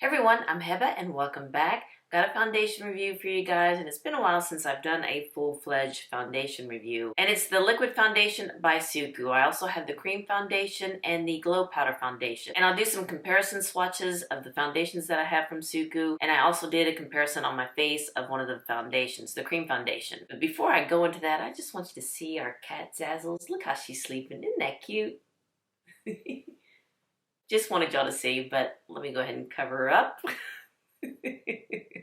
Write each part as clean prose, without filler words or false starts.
Hey everyone, I'm Heba and welcome back. Got a foundation review for you guys, and it's been a while since I've done a full-fledged foundation review. And it's the liquid foundation by SUQQU. I also have the cream foundation and the glow powder foundation. And I'll do some comparison swatches of the foundations that I have from SUQQU. And I also did a comparison on my face of one of the foundations, the cream foundation. But before I go into that, I just want you to see our cat Zazzles. Look how she's sleeping. Isn't that cute? Just wanted y'all to see, but let me go ahead and cover her up.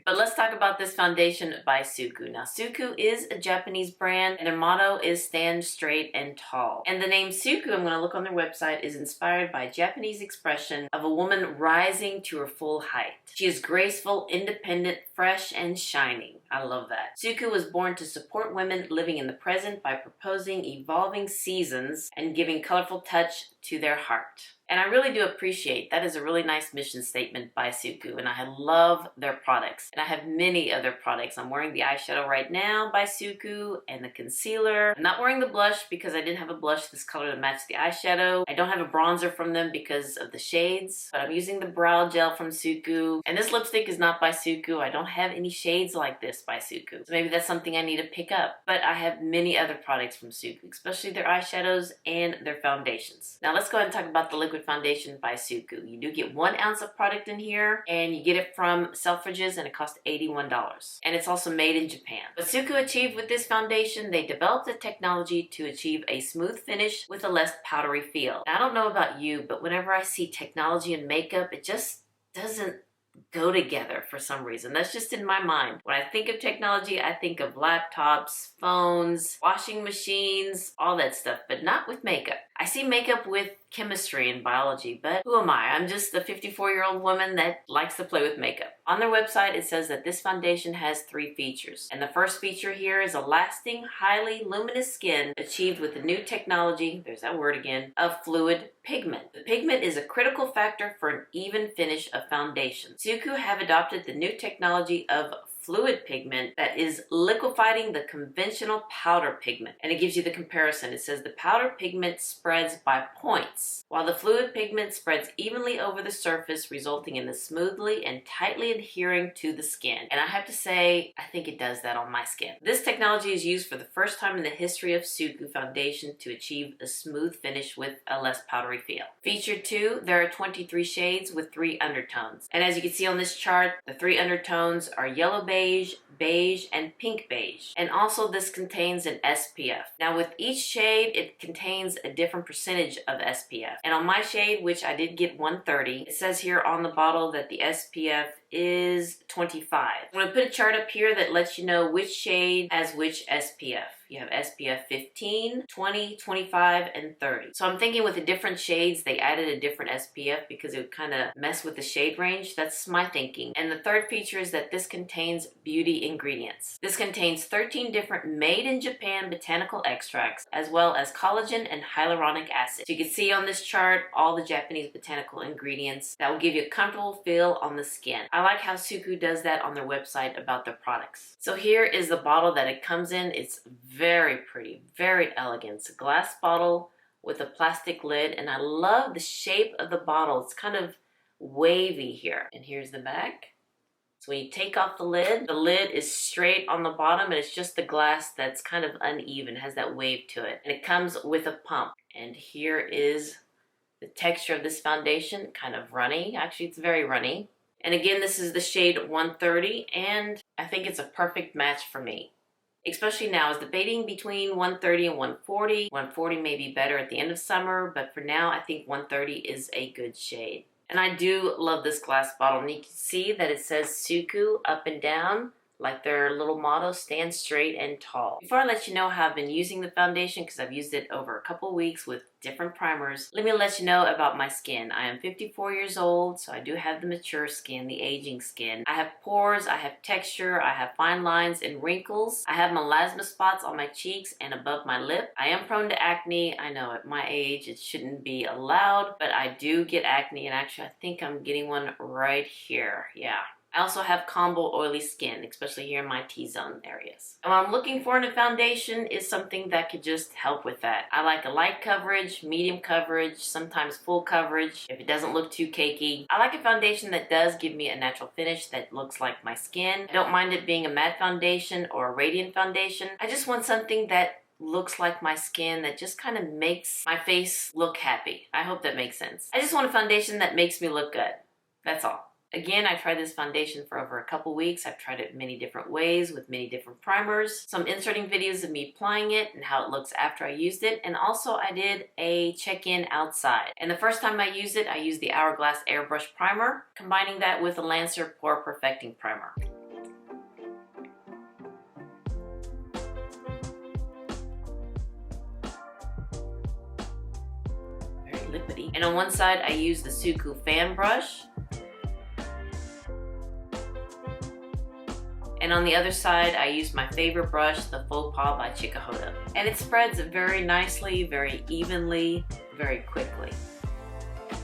But let's talk about this foundation by SUQQU. Now, SUQQU is a Japanese brand, and their motto is stand straight and tall. And the name SUQQU, I'm going to look on their website, is inspired by a Japanese expression of a woman rising to her full height. She is graceful, independent, fresh, and shining. I love that. SUQQU was born to support women living in the present by proposing evolving seasons and giving colorful touch to their heart. And I really do appreciate that is a really nice mission statement by SUQQU, and I love their products. And I have many other products. I'm wearing the eyeshadow right now by SUQQU and the concealer. I'm not wearing the blush because I didn't have a blush this color to match the eyeshadow. I don't have a bronzer from them because of the shades, but I'm using the brow gel from SUQQU. And this lipstick is not by SUQQU. I don't have any shades like this by SUQQU. So maybe that's something I need to pick up. But I have many other products from SUQQU, especially their eyeshadows and their foundations. Now let's go ahead and talk about the liquid foundation by SUQQU. You do get 1 ounce of product in here, and you get it from Selfridges, and it costs $81. And it's also made in Japan. What SUQQU achieved with this foundation, they developed a technology to achieve a smooth finish with a less powdery feel. Now, I don't know about you, but whenever I see technology in makeup, it just doesn't go together for some reason. That's just in my mind. When I think of technology, I think of laptops, phones, washing machines, all that stuff, but not with makeup. I see makeup with chemistry and biology, but who am I? I'm just a 54-year-old woman that likes to play with makeup. On their website, it says that this foundation has 3 features. And the first feature here is a lasting, highly luminous skin achieved with the new technology, there's that word again, of fluid pigment. The pigment is a critical factor for an even finish of foundation. SUQQU have adopted the new technology of fluid pigment that is liquefying the conventional powder pigment. And it gives you the comparison. It says the powder pigment spreads by points, while the fluid pigment spreads evenly over the surface, resulting in the smoothly and tightly adhering to the skin. And I have to say, I think it does that on my skin. This technology is used for the first time in the history of SUQQU foundation to achieve a smooth finish with a less powdery feel. Feature 2, there are 23 shades with 3 undertones. And as you can see on this chart, the 3 undertones are yellow beige, beige, and pink beige. And also this contains an SPF. Now with each shade, it contains a different percentage of SPF. And on my shade, which I did get 130, it says here on the bottle that the SPF is 25. I'm going to put a chart up here that lets you know which shade has which SPF. You have SPF 15, 20, 25, and 30. So I'm thinking with the different shades, they added a different SPF because it would kind of mess with the shade range. That's my thinking. And the third feature is that this contains beauty ingredients. This contains 13 different made in Japan botanical extracts, as well as collagen and hyaluronic acid. So you can see on this chart all the Japanese botanical ingredients that will give you a comfortable feel on the skin. I like how SUQQU does that on their website about their products. So here is the bottle that it comes in. It's very pretty, very elegant. It's a glass bottle with a plastic lid, and I love the shape of the bottle. It's kind of wavy here. And here's the back. So when you take off the lid is straight on the bottom, and it's just the glass that's kind of uneven, has that wave to it. And it comes with a pump. And here is the texture of this foundation, kind of runny. Actually, it's very runny. And again, this is the shade 130, and I think it's a perfect match for me. Especially now, I was debating between 130 and 140. 140 may be better at the end of summer, but for now, I think 130 is a good shade. And I do love this glass bottle. And you can see that it says SUQQU up and down, like their little motto, stand straight and tall. Before I let you know how I've been using the foundation, because I've used it over a couple weeks with different primers, let me let you know about my skin. I am 54 years old, so I do have the mature skin, the aging skin. I have pores, I have texture, I have fine lines and wrinkles. I have melasma spots on my cheeks and above my lip. I am prone to acne. I know at my age it shouldn't be allowed, but I do get acne, and actually I think I'm getting one right here. Yeah. I also have combo oily skin, especially here in my T-zone areas. And what I'm looking for in a foundation is something that could just help with that. I like a light coverage, medium coverage, sometimes full coverage, if it doesn't look too cakey. I like a foundation that does give me a natural finish that looks like my skin. I don't mind it being a matte foundation or a radiant foundation. I just want something that looks like my skin, that just kind of makes my face look happy. I hope that makes sense. I just want a foundation that makes me look good. That's all. Again, I tried this foundation for over a couple weeks. I've tried it many different ways with many different primers. So I'm inserting videos of me applying it and how it looks after I used it. And also I did a check-in outside. And the first time I used it, I used the Hourglass Airbrush Primer, combining that with a Lancer Pore Perfecting Primer. Very liquidy. And on one side, I used the SUQQU fan brush. And on the other side, I used my favorite brush, the Faux Pas by Chikuhodo. And it spreads very nicely, very evenly, very quickly. I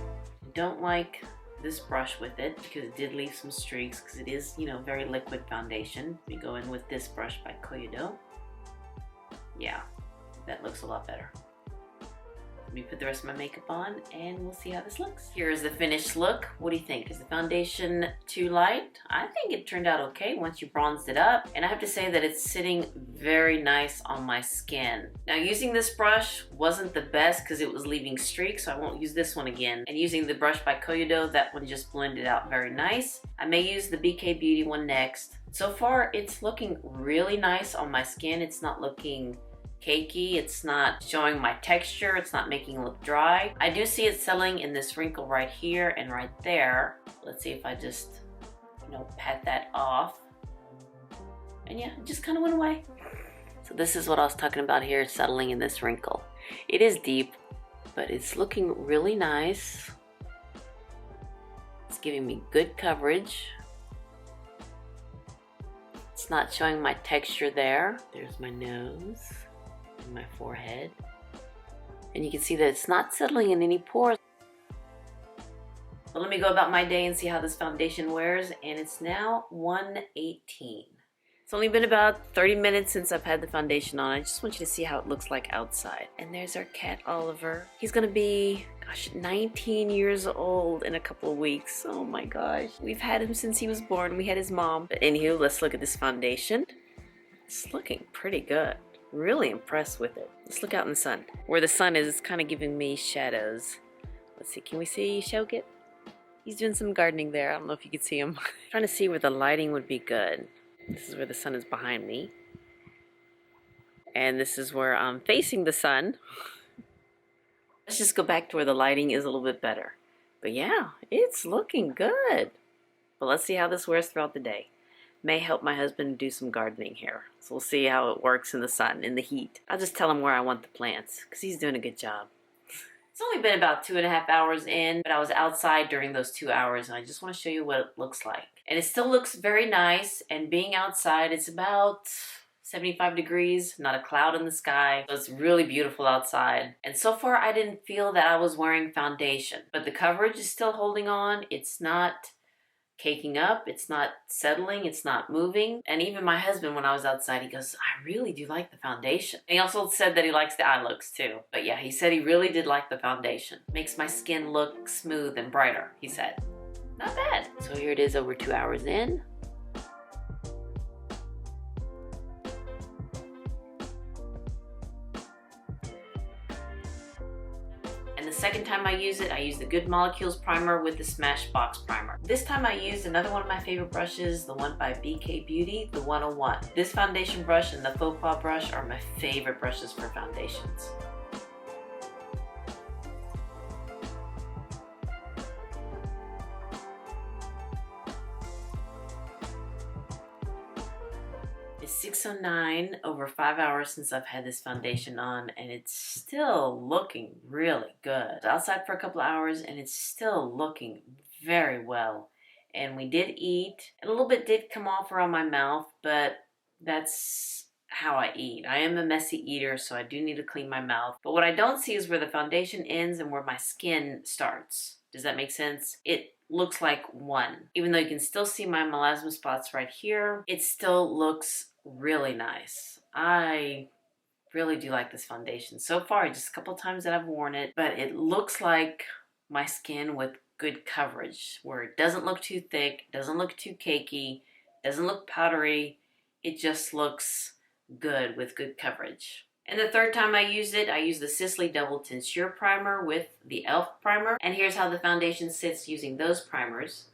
don't like this brush with it because it did leave some streaks because it is, very liquid foundation. We go in with this brush by Kuyodo. Yeah, that looks a lot better. Let me put the rest of my makeup on and we'll see how this looks. Here's the finished look. What do you think? Is the foundation too light? I think it turned out okay once you bronzed it up. And I have to say that it's sitting very nice on my skin. Now using this brush wasn't the best because it was leaving streaks, so I won't use this one again. And using the brush by Kuyodo, that one just blended out very nice. I may use the BK Beauty one next. So far, it's looking really nice on my skin. It's not looking cakey, it's not showing my texture, it's not making it look dry. I do see it settling in this wrinkle right here and right there. Let's see if I just, pat that off. And yeah, it just kind of went away. So this is what I was talking about here, settling in this wrinkle. It is deep, but it's looking really nice. It's giving me good coverage. It's not showing my texture there. There's my nose. My forehead, and you can see that it's not settling in any pores. So let me go about my day and see how this foundation wears, and it's now 1:18. It's only been about 30 minutes since I've had the foundation on. I just want you to see how it looks like outside. And there's our cat Oliver. He's gonna be, 19 years old in a couple of weeks. Oh my gosh. We've had him since he was born. We had his mom. But anywho, let's look at this foundation. It's looking pretty good. Really impressed with it. Let's look out in the sun. Where the sun is, it's kind of giving me shadows. Let's see, can we see SUQQU? He's doing some gardening there. I don't know if you can see him. Trying to see where the lighting would be good. This is where the sun is behind me. And this is where I'm facing the sun. Let's just go back to where the lighting is a little bit better. But yeah, it's looking good. But let's see how this wears throughout the day. May help my husband do some gardening here. So we'll see how it works in the sun, in the heat. I'll just tell him where I want the plants, because he's doing a good job. It's only been about 2.5 hours in, but I was outside during those 2 hours, and I just want to show you what it looks like. And it still looks very nice, and being outside, it's about 75 degrees, not a cloud in the sky. So it's really beautiful outside. And so far, I didn't feel that I was wearing foundation, but the coverage is still holding on. It's not caking up, it's not settling, it's not moving. And even my husband, when I was outside, he goes, I really do like the foundation. And he also said that he likes the eye looks too. But yeah, he said he really did like the foundation. Makes my skin look smooth and brighter, he said. Not bad. So here it is over 2 hours in. The second time I use it, I use the Good Molecules primer with the Smashbox primer. This time I used another one of my favorite brushes, the one by BK Beauty, the 101. This foundation brush and the Faux Pas brush are my favorite brushes for foundations. It's 6:09, over 5 hours since I've had this foundation on, and it's still looking really good. I was outside for a couple of hours and it's still looking very well. And we did eat, and a little bit did come off around my mouth, but that's how I eat. I am a messy eater, so I do need to clean my mouth. But what I don't see is where the foundation ends and where my skin starts. Does that make sense? It looks like one. Even though you can still see my melasma spots right here, it still looks really nice. I really do like this foundation. So far, just a couple times that I've worn it, but it looks like my skin with good coverage, where it doesn't look too thick, doesn't look too cakey, doesn't look powdery. It just looks good with good coverage. And the third time I used it, I used the Sisley Double Tensure Primer with the e.l.f. primer. And here's how the foundation sits using those primers.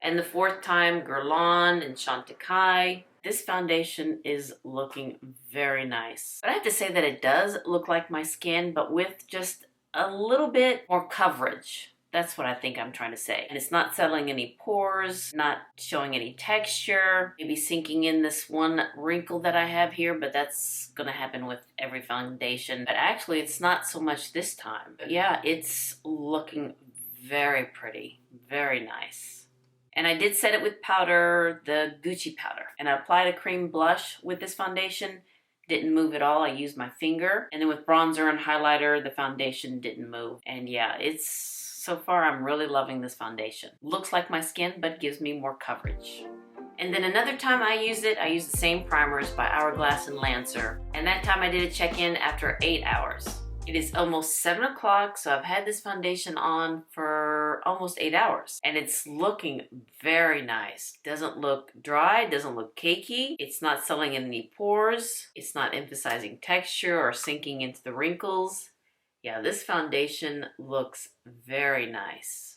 And the fourth time, Guerlain and Chantecaille. This foundation is looking very nice. But I have to say that it does look like my skin, but with just a little bit more coverage. That's what I think I'm trying to say. And it's not settling any pores, not showing any texture, maybe sinking in this one wrinkle that I have here, but that's gonna happen with every foundation. But actually, it's not so much this time. But yeah, it's looking very pretty, very nice. And I did set it with powder, the Gucci powder. And I applied a cream blush with this foundation. Didn't move at all. I used my finger. And then with bronzer and highlighter, the foundation didn't move. And yeah, so far I'm really loving this foundation. Looks like my skin, but gives me more coverage. And then another time I used the same primers by Hourglass and Lancer. And that time I did a check-in after 8 hours. It is almost 7 o'clock, so I've had this foundation on for almost 8 hours. And it's looking very nice. Doesn't look dry, doesn't look cakey. It's not settling in any pores. It's not emphasizing texture or sinking into the wrinkles. Yeah, this foundation looks very nice.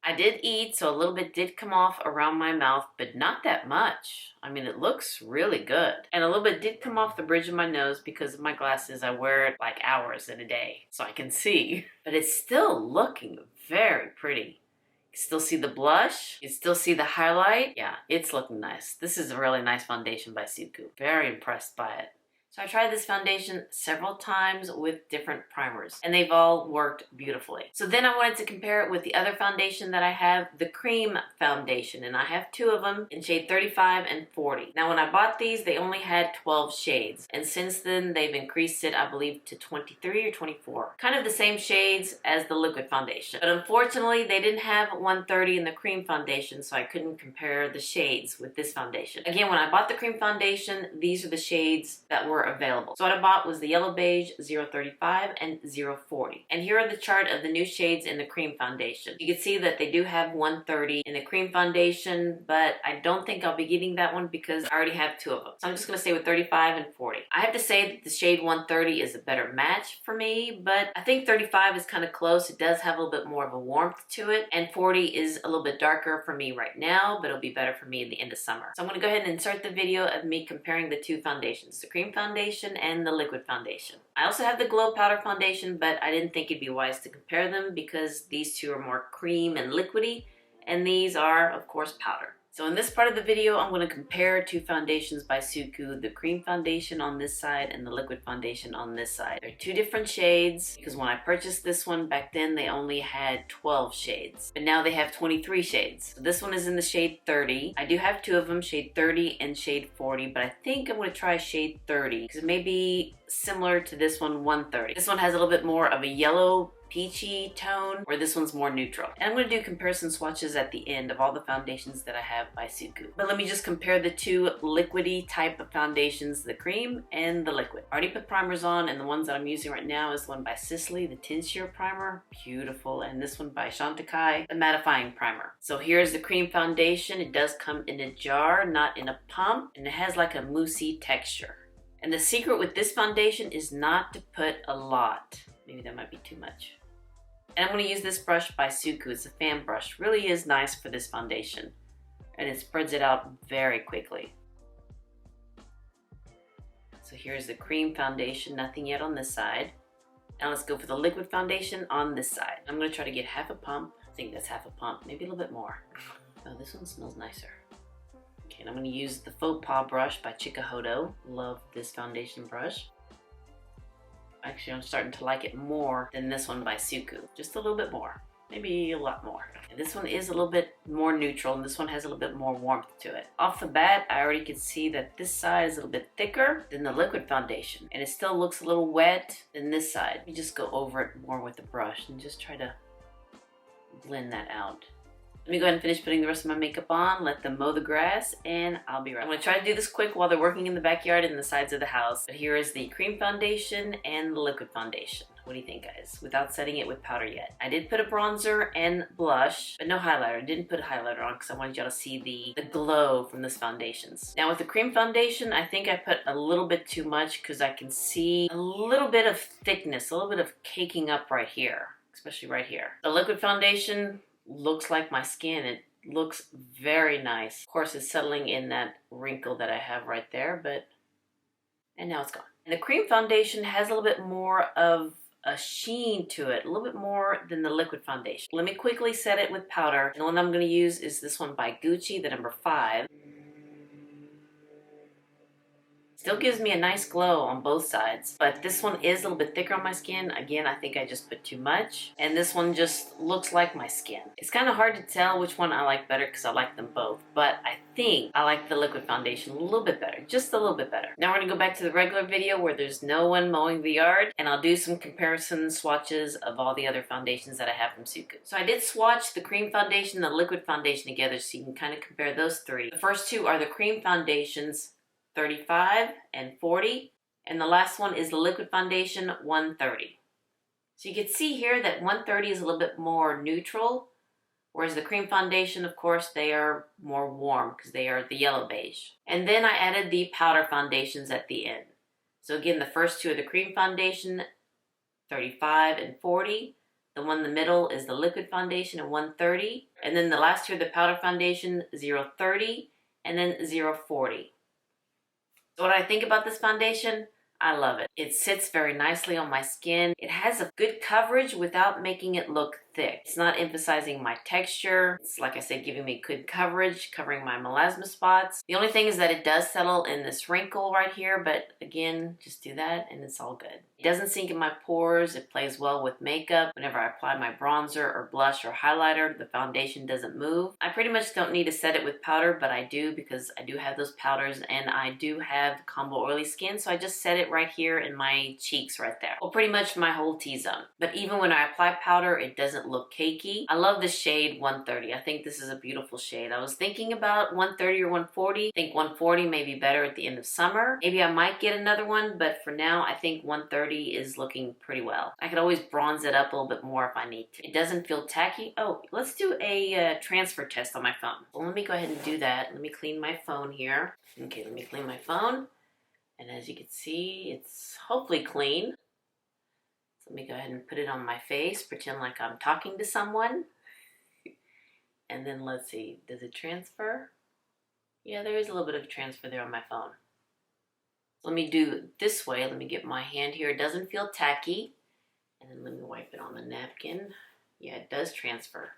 I did eat, so a little bit did come off around my mouth, but not that much. I mean, it looks really good. And a little bit did come off the bridge of my nose because of my glasses. I wear it like hours in a day, so I can see. But it's still looking very pretty. You can still see the blush. You can still see the highlight. Yeah, it's looking nice. This is a really nice foundation by SUQQU. Very impressed by it. So I tried this foundation several times with different primers, and they've all worked beautifully. So then I wanted to compare it with the other foundation that I have, the cream foundation, and I have 2 of them in shade 35 and 40. Now when I bought these, they only had 12 shades, and since then they've increased it, I believe, to 23 or 24. Kind of the same shades as the liquid foundation. But unfortunately, they didn't have 130 in the cream foundation, so I couldn't compare the shades with this foundation. Again, when I bought the cream foundation, these are the shades that were available. So what I bought was the Yellow Beige 035 and 040. And here are the chart of the new shades in the cream foundation. You can see that they do have 130 in the cream foundation, but I don't think I'll be getting that one because I already have 2 of them. So I'm just going to stay with 35 and 40. I have to say that the shade 130 is a better match for me, but I think 35 is kind of close. It does have a little bit more of a warmth to it, and 40 is a little bit darker for me right now, but it'll be better for me in the end of summer. So I'm going to go ahead and insert the video of me comparing the 2 foundations, the cream foundation and the liquid foundation. I also have the Glow Powder foundation, but I didn't think it'd be wise to compare them because these 2 are more cream and liquidy, and these are, of course, powder. So in this part of the video, I'm going to compare 2 foundations by SUQQU, the cream foundation on this side and the liquid foundation on this side. They're 2 different shades because when I purchased this one back then, they only had 12 shades, but now they have 23 shades. So this one is in the shade 30. I do have 2 of them, shade 30 and shade 40, but I think I'm going to try shade 30 because it may be similar to this one, 130. This one has a little bit more of a yellow peachy tone, where this one's more neutral. And I'm going to do comparison swatches at the end of all the foundations that I have by SUQQU. But let me just compare the 2 liquidy type of foundations, the cream and the liquid. I already put primers on, and the ones that I'm using right now is the one by Sisley, the Tensure Primer, beautiful, and this one by Chantecaille, the Mattifying Primer. So here's the cream foundation. It does come in a jar, not in a pump, and it has like a moussey texture. And the secret with this foundation is not to put a lot. Maybe that might be too much. And I'm going to use this brush by SUQQU. It's a fan brush. Really is nice for this foundation. And it spreads it out very quickly. So here's the cream foundation. Nothing yet on this side. Now let's go for the liquid foundation on this side. I'm going to try to get half a pump. I think that's half a pump. Maybe a little bit more. Oh, this one smells nicer. Okay, and I'm going to use the Faux Pas brush by Chikuhodo. Love this foundation brush. Actually, I'm starting to like it more than this one by SUQQU. Just a little bit more. Maybe a lot more. And this one is a little bit more neutral, and this one has a little bit more warmth to it. Off the bat, I already could see that this side is a little bit thicker than the liquid foundation. And it still looks a little wet than this side. Let me just go over it more with the brush and just try to blend that out. Let me go ahead and finish putting the rest of my makeup on, let them mow the grass, and I'll be right. I'm going to try to do this quick while they're working in the backyard and the sides of the house. But here is the cream foundation and the liquid foundation. What do you think, guys? Without setting it with powder yet. I did put a bronzer and blush, but no highlighter. I didn't put a highlighter on because I wanted y'all to see the glow from this foundations. Now with the cream foundation, I think I put a little bit too much because I can see a little bit of thickness, a little bit of caking up right here, especially right here. The liquid foundation looks like my skin. It looks very nice. Of course, it's settling in that wrinkle that I have right there, and now it's gone. And the cream foundation has a little bit more of a sheen to it, a little bit more than the liquid foundation. Let me quickly set it with powder. And the one I'm going to use is this one by Gucci, the number 5. Still gives me a nice glow on both sides, but this one is a little bit thicker on my skin. Again, I think I just put too much, and this one just looks like my skin. It's kind of hard to tell which one I like better because I like them both, but I think I like the liquid foundation a little bit better, just a little bit better. Now we're gonna go back to the regular video where there's no one mowing the yard, and I'll do some comparison swatches of all the other foundations that I have from SUQQU. So I did swatch the cream foundation and the liquid foundation together so you can kind of compare those three. The first two are the cream foundations, 35 and 40, and the last one is the liquid foundation, 130. So you can see here that 130 is a little bit more neutral, whereas the cream foundation, of course, they are more warm because they are the yellow beige. And then I added the powder foundations at the end. So again, the first two are the cream foundation, 35 and 40. The one in the middle is the liquid foundation at 130. And then the last two are the powder foundation, 030 and then 040. So what I think about this foundation, I love it. It sits very nicely on my skin. It has a good coverage without making it look thick. It's not emphasizing my texture. It's, like I said, giving me good coverage, covering my melasma spots. The only thing is that it does settle in this wrinkle right here, but again, just do that and it's all good. It doesn't sink in my pores. It plays well with makeup. Whenever I apply my bronzer or blush or highlighter, the foundation doesn't move. I pretty much don't need to set it with powder, but I do because I do have those powders and I do have combo oily skin, so I just set it right here in my cheeks right there. Well, pretty much my whole T-zone. But even when I apply powder, it doesn't look cakey. I love the shade 130. I think this is a beautiful shade. I was thinking about 130 or 140. I think 140 may be better at the end of summer. Maybe I might get another one, but for now, I think 130 is looking pretty well. I could always bronze it up a little bit more if I need to. It doesn't feel tacky. Oh, let's do a transfer test on my phone. Well, let me go ahead and do that. Let me clean my phone here. Okay, let me clean my phone. And as you can see, it's hopefully clean. So let me go ahead and put it on my face, pretend like I'm talking to someone. And then let's see, does it transfer? Yeah, there is a little bit of transfer there on my phone. Let me do it this way. Let me get my hand here. It doesn't feel tacky. And then let me wipe it on the napkin. Yeah, it does transfer.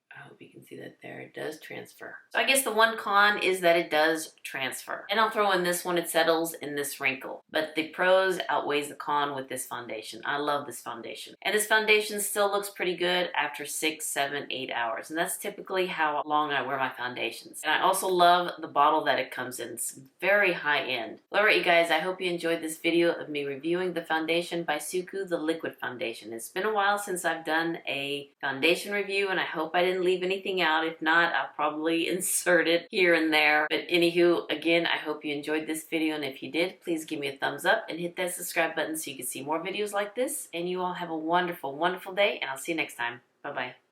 I hope you can see that there. It does transfer. So I guess the one con is that it does transfer. And I'll throw in this one. It settles in this wrinkle. But the pros outweighs the con with this foundation. I love this foundation. And this foundation still looks pretty good after 6, 7, 8 hours. And that's typically how long I wear my foundations. And I also love the bottle that it comes in. It's very high end. Well, alright, you guys, I hope you enjoyed this video of me reviewing the foundation by SUQQU, the liquid foundation. It's been a while since I've done a foundation review, and I hope I didn't leave anything out. If not, I'll probably insert it here and there. But anywho, again, I hope you enjoyed this video, and if you did, please give me a thumbs up and hit that subscribe button so you can see more videos like this. And you all have a wonderful, wonderful day, and I'll see you next time. Bye-bye.